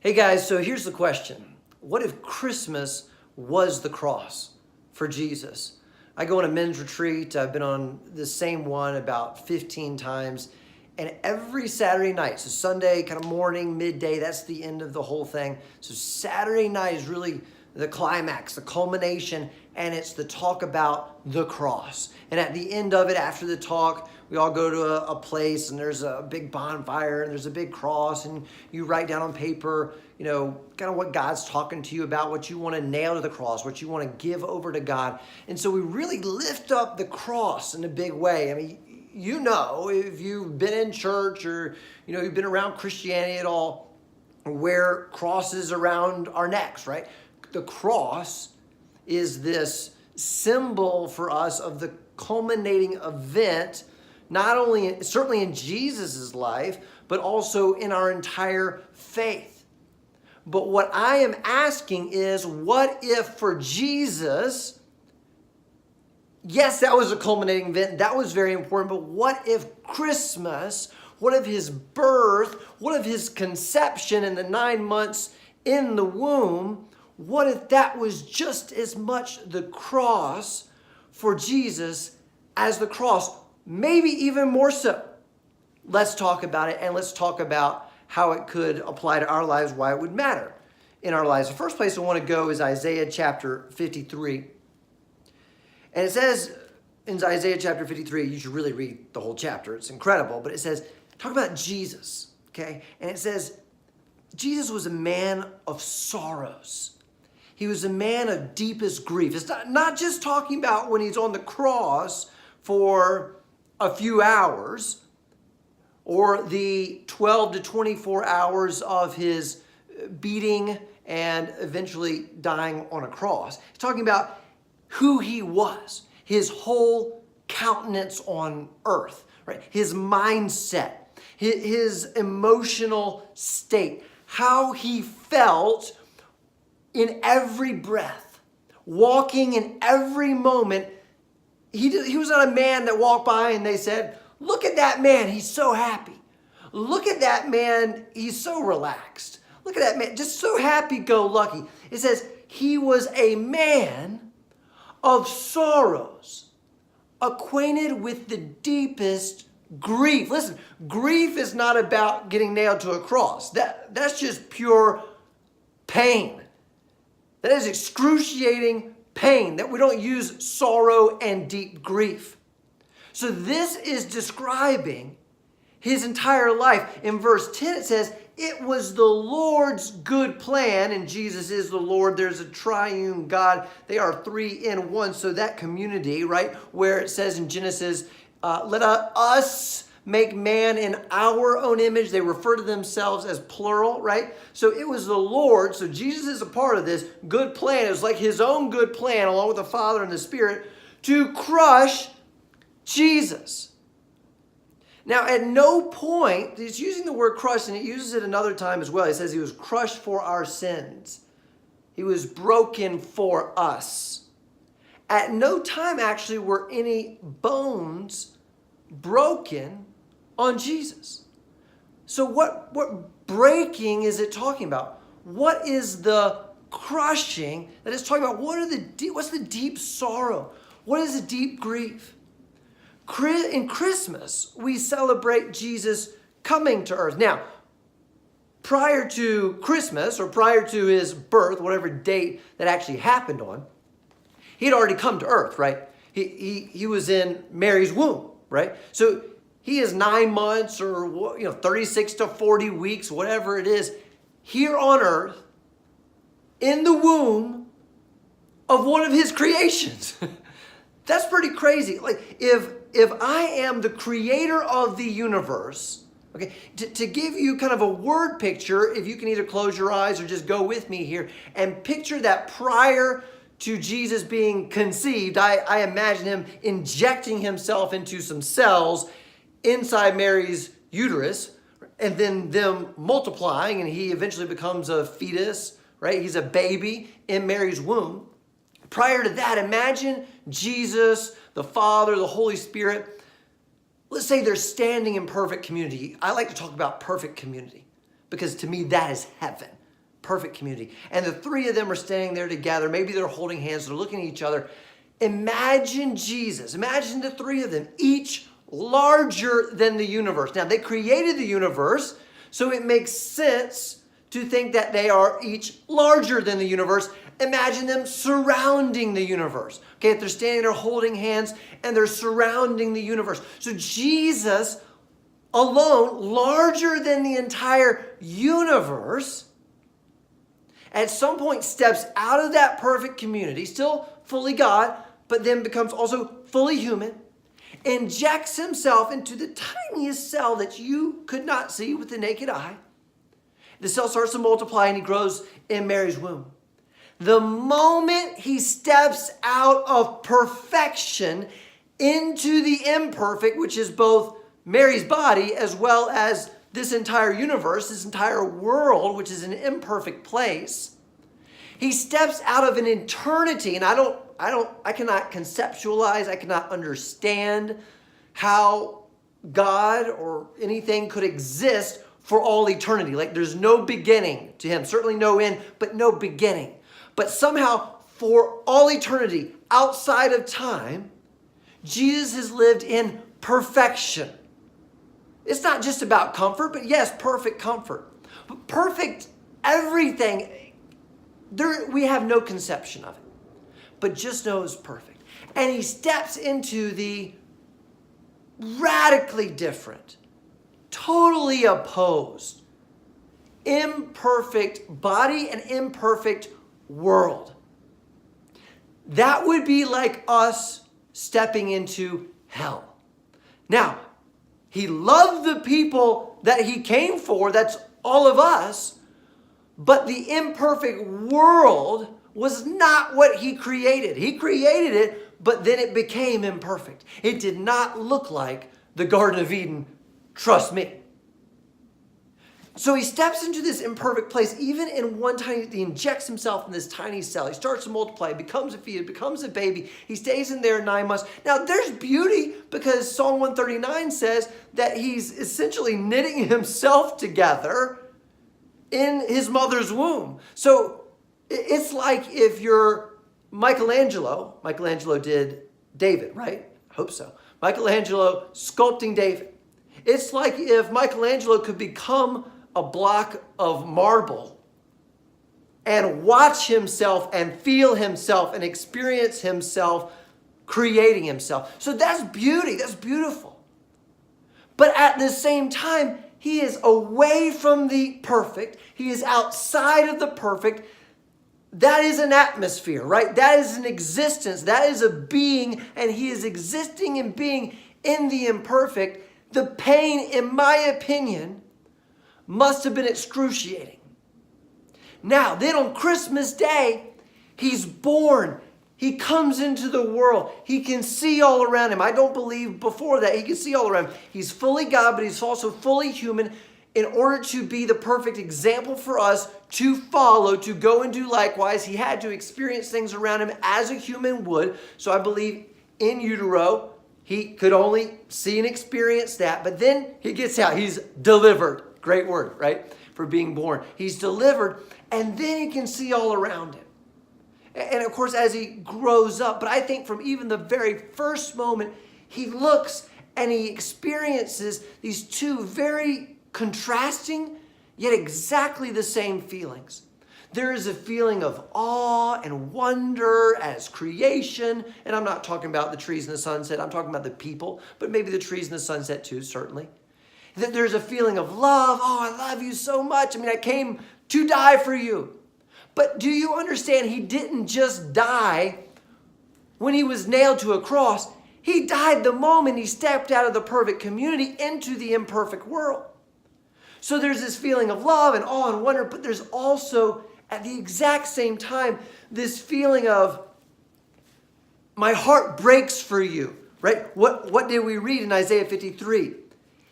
Hey guys, so here's the question. What if Christmas was the cross for Jesus? I go on a men's retreat. I've been on the same one about 15 times. And every Saturday night, so Sunday, kind of morning, midday, that's the end of the whole thing. So Saturday night is really the climax, the culmination, and it's the talk about the cross. And at the end of it, after the talk, we all go to a place and there's a big bonfire and there's a big cross and you write down on paper, kind of what God's talking to you about, what you want to nail to the cross, what you want to give over to God. And so we really lift up the cross in a big way. I mean, if you've been in church or, you've been around Christianity at all, wear crosses around our necks, right? The cross is this symbol for us of the culminating event, certainly in Jesus's life, but also in our entire faith. But what I am asking is, what if for Jesus, yes, that was a culminating event, that was very important, but what if Christmas, what if his birth, what if his conception in the 9 months in the womb, what if that was just as much the cross for Jesus as the cross? Maybe even more so. Let's talk about it, and let's talk about how it could apply to our lives, why it would matter in our lives. The first place I want to go is Isaiah chapter 53. And it says in Isaiah chapter 53, you should really read the whole chapter. It's incredible. But it says, talk about Jesus, okay? And it says, Jesus was a man of sorrows. He was a man of deepest grief. It's not just talking about when he's on the cross for a few hours or the 12 to 24 hours of his beating and eventually dying on a cross. He's talking about who he was, his whole countenance on earth, right? His mindset, his emotional state, how he felt in every breath, walking in every moment. He was not a man that walked by and they said, look at that man, he's so happy. Look at that man, he's so relaxed. Look at that man, just so happy-go-lucky. It says, he was a man of sorrows, acquainted with the deepest grief. Listen, grief is not about getting nailed to a cross. That's just pure pain. That is excruciating pain, that we don't use sorrow and deep grief. So this is describing his entire life. In verse 10 it says, it was the Lord's good plan, and Jesus is the Lord. There's a triune God. They are three in one. So that community, right, where it says in Genesis, let us make man in our own image. They refer to themselves as plural, right? So it was the Lord. So Jesus is a part of this good plan. It was like his own good plan, along with the Father and the Spirit, to crush Jesus. Now, at no point, it's using the word crush, and it uses it another time as well. It says he was crushed for our sins. He was broken for us. At no time, actually, were any bones broken on Jesus. So what breaking is it talking about? What is the crushing that it's talking about? What's the deep sorrow? What is the deep grief? In Christmas, we celebrate Jesus coming to earth. Now, prior to Christmas or prior to his birth, whatever date that actually happened on, he'd already come to earth, right? He was in Mary's womb, right? So he is 9 months or 36 to 40 weeks, whatever it is, here on earth in the womb of one of his creations. That's pretty crazy. Like if I am the creator of the universe, okay, to give you kind of a word picture, if you can either close your eyes or just go with me here and picture that prior to Jesus being conceived, I imagine him injecting himself into some cells inside Mary's uterus and then them multiplying, and he eventually becomes a fetus, right? He's a baby in Mary's womb. Prior to that, imagine Jesus, the Father, the Holy Spirit. Let's say they're standing in perfect community. I like to talk about perfect community because to me that is heaven. perfect community. And the three of them are standing there together. Maybe they're holding hands. They're looking at each other. Imagine Jesus. Imagine the three of them, each larger than the universe. Now, they created the universe, so it makes sense to think that they are each larger than the universe. Imagine them surrounding the universe. Okay, if they're standing there holding hands and they're surrounding the universe. So Jesus alone, larger than the entire universe, at some point steps out of that perfect community, still fully God, but then becomes also fully human, injects himself into the tiniest cell that you could not see with the naked eye. The cell starts to multiply and he grows in Mary's womb. The moment he steps out of perfection into the imperfect, which is both Mary's body as well as this entire universe, this entire world, which is an imperfect place, he steps out of an eternity. And I cannot conceptualize, I cannot understand how God or anything could exist for all eternity. Like there's no beginning to him, certainly no end, but no beginning. But somehow for all eternity, outside of time, Jesus has lived in perfection. It's not just about comfort, but yes, perfect comfort. But perfect everything. We have no conception of it, but just know it's perfect. And he steps into the radically different, totally opposed, imperfect body and imperfect world. That would be like us stepping into hell. Now, he loved the people that he came for, that's all of us, but the imperfect world was not what he created. He created it, but then it became imperfect. It did not look like the Garden of Eden, trust me. So he steps into this imperfect place, even in he injects himself in this tiny cell. He starts to multiply, becomes a fetus, becomes a baby. He stays in there 9 months. Now there's beauty because Psalm 139 says that he's essentially knitting himself together in his mother's womb. So it's like if you're Michelangelo did David, right? I hope so. Michelangelo sculpting David. It's like if Michelangelo could become a block of marble and watch himself and feel himself and experience himself creating himself. So that's beauty. That's beautiful. But at the same time, he is away from the perfect. He is outside of the perfect. That is an atmosphere, right? That is an existence. That is a being, and he is existing and being in the imperfect. The pain, in my opinion, must have been excruciating. Now, then on Christmas Day, he's born. He comes into the world. He can see all around him. I don't believe before that he can see all around him. He's fully God, but he's also fully human in order to be the perfect example for us to follow, to go and do likewise. He had to experience things around him as a human would. So I believe in utero, he could only see and experience that. But then he gets out. He's delivered. Great word, right? For being born. He's delivered, and then he can see all around him. And of course, as he grows up, but I think from even the very first moment, he looks and he experiences these two very contrasting, yet exactly the same feelings. There is a feeling of awe and wonder as creation. And I'm not talking about the trees and the sunset. I'm talking about the people, but maybe the trees and the sunset too, certainly. That there's a feeling of love. Oh, I love you so much. I mean, I came to die for you. But do you understand? He didn't just die when he was nailed to a cross. He died the moment he stepped out of the perfect community into the imperfect world. So there's this feeling of love and awe and wonder, but there's also, at the exact same time, this feeling of, my heart breaks for you, right? What did we read in Isaiah 53?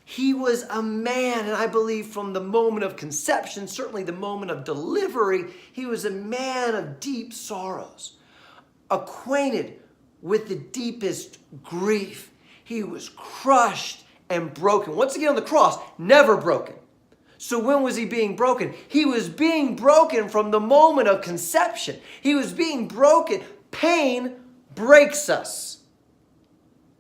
He was a man, and I believe from the moment of conception, certainly the moment of delivery, he was a man of deep sorrows, acquainted with the deepest grief. He was crushed and broken. Once again on the cross, never broken. So when was he being broken? He was being broken from the moment of conception. He was being broken. Pain breaks us.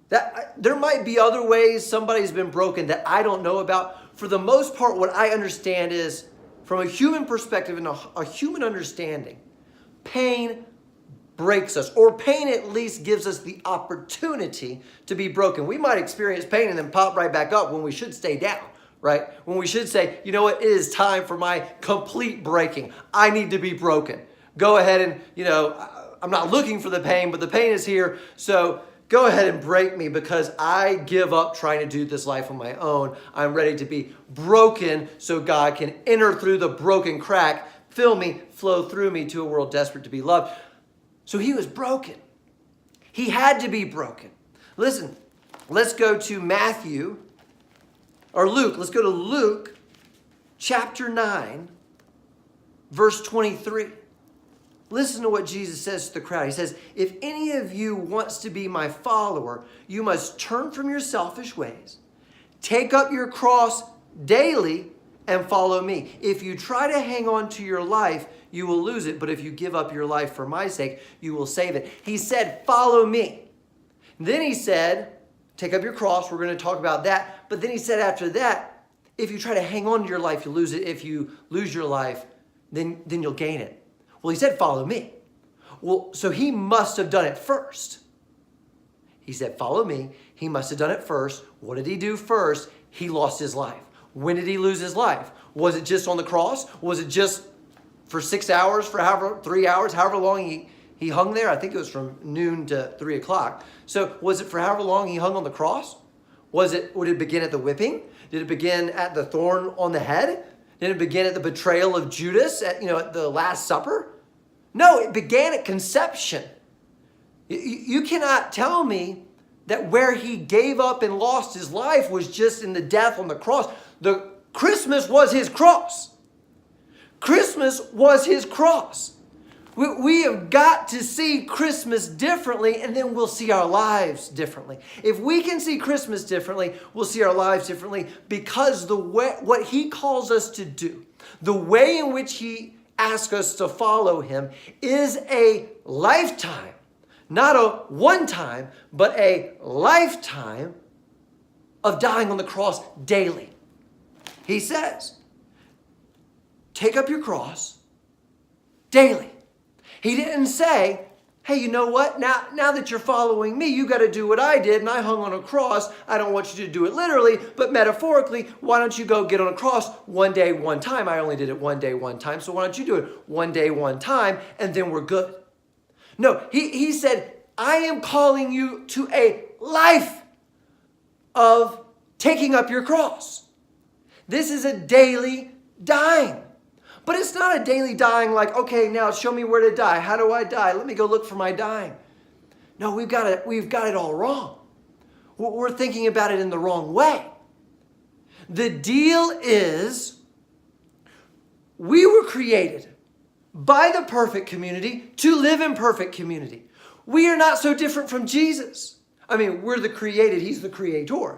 There might be other ways somebody's been broken that I don't know about. For the most part, what I understand is, from a human perspective and a human understanding, pain breaks us, or pain at least gives us the opportunity to be broken. We might experience pain and then pop right back up when we should stay down. Right? When we should say, you know what, it is time for my complete breaking. I need to be broken. Go ahead and, I'm not looking for the pain, but the pain is here. So go ahead and break me because I give up trying to do this life on my own. I'm ready to be broken so God can enter through the broken crack, fill me, flow through me to a world desperate to be loved. So he was broken. He had to be broken. Listen, let's go to Let's go to Luke chapter 9, verse 23. Listen to what Jesus says to the crowd. He says, if any of you wants to be my follower, you must turn from your selfish ways, take up your cross daily, and follow me. If you try to hang on to your life, you will lose it. But if you give up your life for my sake, you will save it. He said, follow me. Then he said, take up your cross. We're going to talk about that. But then he said after that, if you try to hang on to your life, you'll lose it. If you lose your life, then you'll gain it. Well, he said, follow me. Well, so he must have done it first. He said, follow me. He must have done it first. What did he do first? He lost his life. When did he lose his life? Was it just on the cross? Was it just for 6 hours, for 3 hours, however long he hung there? I think it was from noon to 3 o'clock. So was it for however long he hung on the cross? Would it begin at the whipping? Did it begin at the thorn on the head? Did it begin at the betrayal of Judas at the Last Supper? No, it began at conception. You cannot tell me that where he gave up and lost his life was just in the death on the cross. The Christmas was his cross. Christmas was his cross. We have got to see Christmas differently, and then we'll see our lives differently. If we can see Christmas differently, we'll see our lives differently, because what he calls us to do, the way in which he asks us to follow him, is a lifetime. Not a one time, but a lifetime of dying on the cross daily. He says, take up your cross daily. He didn't say, hey, you know what? Now that you're following me, you got to do what I did, and I hung on a cross. I don't want you to do it literally, but metaphorically, why don't you go get on a cross one day, one time? I only did it one day, one time, so why don't you do it one day, one time, and then we're good. No, he said, I am calling you to a life of taking up your cross. This is a daily dying. But it's not a daily dying like, okay, now show me where to die. How do I die? Let me go look for my dying. No, we've got it all wrong. We're thinking about it in the wrong way. The deal is, we were created by the perfect community to live in perfect community. We are not so different from Jesus. I mean, we're the created. He's the creator.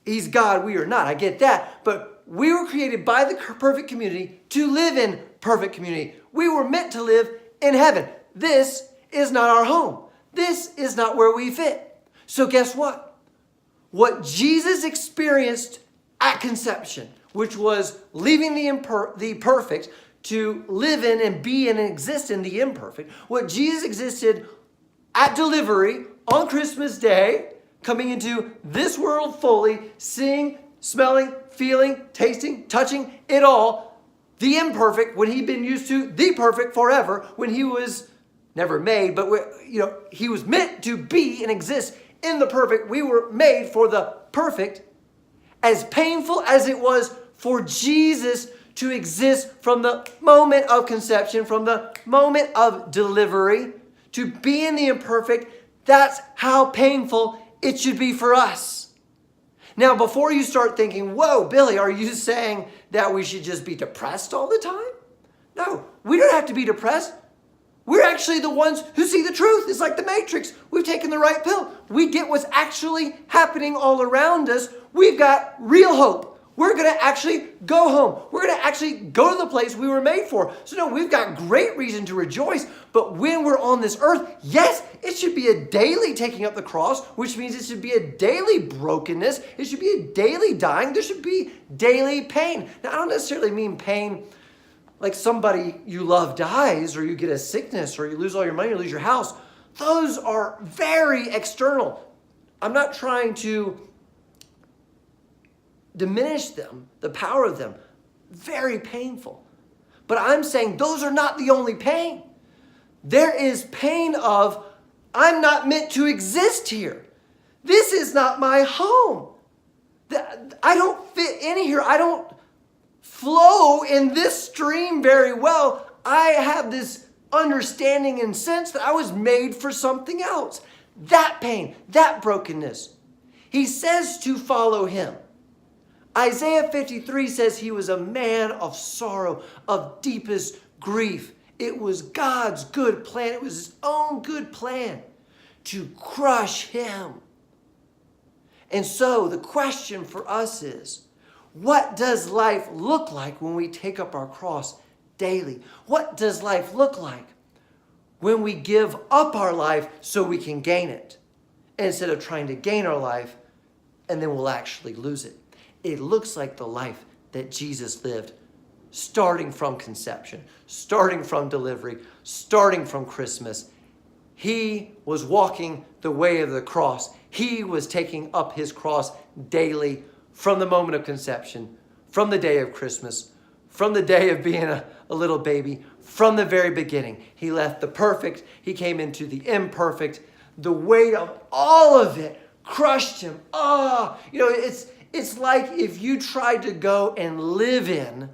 He's God. We are not. I get that. But we were created by the perfect community to live in perfect community. We were meant to live in heaven. This is not our home. This is not where we fit. So guess what? What Jesus experienced at conception, which was leaving the perfect to live in and be and exist in the imperfect, what Jesus existed at delivery on Christmas Day, coming into this world fully, seeing, smelling, feeling, tasting, touching it all, the imperfect, when he'd been used to the perfect forever, when he was never made, but he was meant to be and exist in the perfect. We were made for the perfect. As painful as it was for Jesus to exist from the moment of conception, from the moment of delivery, to be in the imperfect, that's how painful it should be for us. Now, before you start thinking, whoa, Billy, are you saying that we should just be depressed all the time? No, we don't have to be depressed. We're actually the ones who see the truth. It's like the Matrix. We've taken the right pill. We get what's actually happening all around us. We've got real hope. We're going to actually go home. We're going to actually go to the place we were made for. So no, we've got great reason to rejoice. But when we're on this earth, yes, it should be a daily taking up the cross, which means it should be a daily brokenness. It should be a daily dying. There should be daily pain. Now, I don't necessarily mean pain like somebody you love dies, or you get a sickness, or you lose all your money, or lose your house. Those are very external. I'm not trying to diminish them, the power of them. Very painful. But I'm saying those are not the only pain. There is pain of, I'm not meant to exist here. This is not my home. I don't fit in here. I don't flow in this stream very well. I have this understanding and sense that I was made for something else. That pain, that brokenness. He says to follow him. Isaiah 53 says he was a man of sorrow, of deepest grief. It was God's good plan. It was his own good plan to crush him. And so the question for us is, what does life look like when we take up our cross daily? What does life look like when we give up our life so we can gain it, instead of trying to gain our life and then we'll actually lose it? It looks like the life that Jesus lived, starting from conception, starting from delivery, starting from Christmas. He was walking the way of the cross. He was taking up his cross daily from the moment of conception, from the day of Christmas, from the day of being a little baby, from the very beginning. He left the perfect. He came into the imperfect. The weight of all of it crushed him. It's like if you tried to go and live in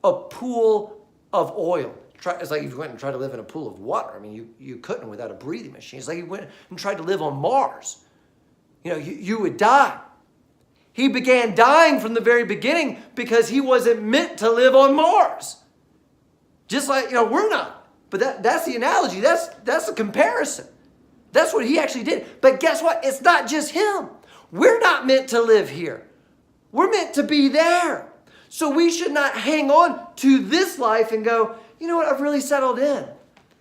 a pool of oil. It's like if you went and tried to live in a pool of water. I mean, you couldn't without a breathing machine. It's like you went and tried to live on Mars. You would die. He began dying from the very beginning because he wasn't meant to live on Mars. Just like, we're not. But that's the analogy. That's the comparison. That's what he actually did. But guess what? It's not just him. We're not meant to live here. We're meant to be there. So we should not hang on to this life and go, you know what, I've really settled in.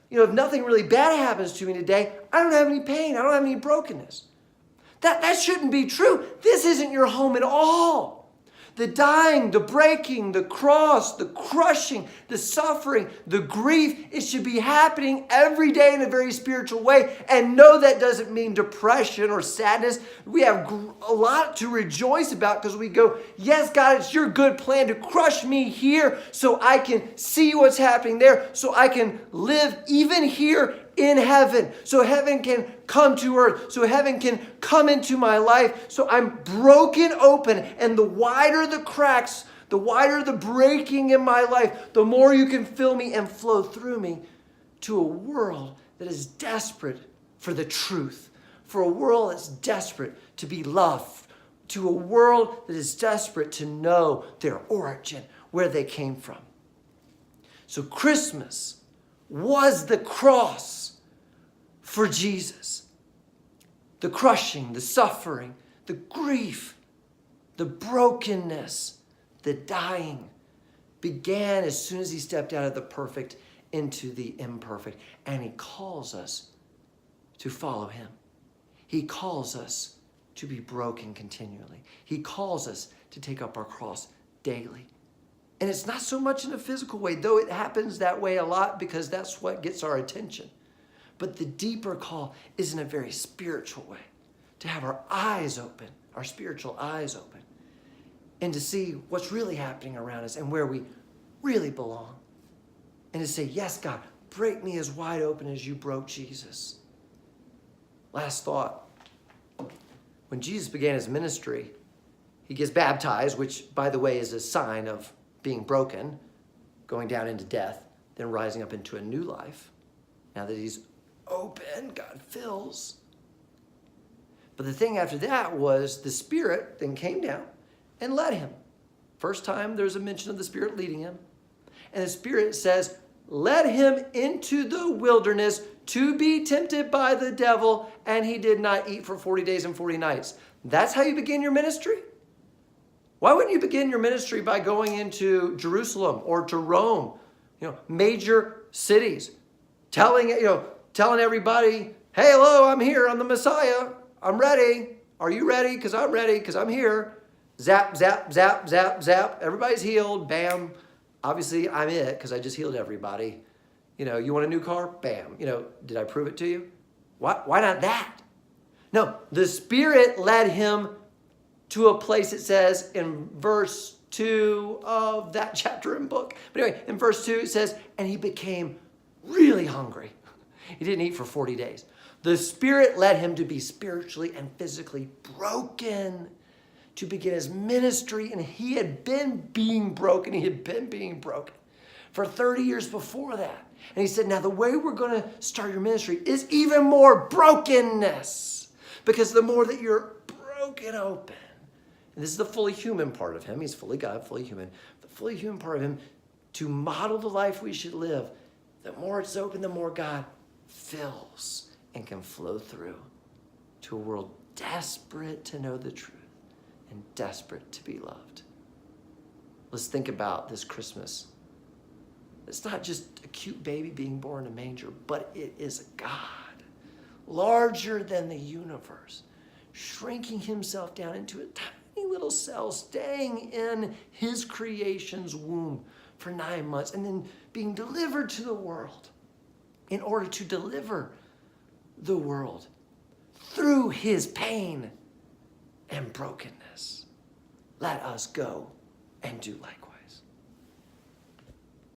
If nothing really bad happens to me today, I don't have any pain. I don't have any brokenness. That shouldn't be true. This isn't your home at all. The dying, the breaking, the cross, the crushing, the suffering, the grief, it should be happening every day in a very spiritual way. And no, that doesn't mean depression or sadness. We have a lot to rejoice about because we go, yes, God, it's your good plan to crush me here so I can see what's happening there, so I can live even here in heaven, so heaven can come to earth, so heaven can come into my life, so I'm broken open, and the wider the cracks, the wider the breaking in my life, the more you can fill me and flow through me to a world that is desperate for the truth, for a world that's desperate to be loved, to a world that is desperate to know their origin, where they came from. So Christmas was the cross for Jesus. The crushing, the suffering, the grief, the brokenness, the dying began as soon as he stepped out of the perfect into the imperfect. And he calls us to follow him. He calls us to be broken continually. He calls us to take up our cross daily. And it's not so much in a physical way, though it happens that way a lot because that's what gets our attention. But the deeper call is in a very spiritual way, to have our eyes open, our spiritual eyes open, and to see what's really happening around us and where we really belong. And to say, yes, God, break me as wide open as you broke Jesus. Last thought. When Jesus began his ministry, he gets baptized, which, by the way, is a sign of being broken, going down into death, then rising up into a new life. Now that he's open, God fills. But the thing after that was the Spirit then came down and led him. First time there's a mention of the Spirit leading him. And the Spirit says, led him into the wilderness to be tempted by the devil, and he did not eat for 40 days and 40 nights. That's how you begin your ministry? Why wouldn't you begin your ministry by going into Jerusalem or to Rome, major cities, telling everybody, hey, hello, I'm here. I'm the Messiah. I'm ready. Are you ready? Because I'm ready, because I'm here. Zap, zap, zap, zap, zap. Everybody's healed. Bam. Obviously, I'm it because I just healed everybody. You want a new car? Bam. Did I prove it to you? Why not that? No, the Spirit led him to a place, it says in verse 2 of that chapter and book. But anyway, in verse 2 it says, and he became really hungry. He didn't eat for 40 days. The Spirit led him to be spiritually and physically broken to begin his ministry. And he had been being broken. He had been being broken for 30 years before that. And he said, now the way we're going to start your ministry is even more brokenness. Because the more that you're broken open, and this is the fully human part of him. He's fully God, fully human. The fully human part of him, to model the life we should live, the more it's open, the more God fills and can flow through to a world desperate to know the truth and desperate to be loved. Let's think about this Christmas. It's not just a cute baby being born in a manger, but it is a God larger than the universe, shrinking himself down into a tiny little cell, staying in his creation's womb for 9 months, and then being delivered to the world in order to deliver the world through his pain and brokenness. Let us go and do likewise.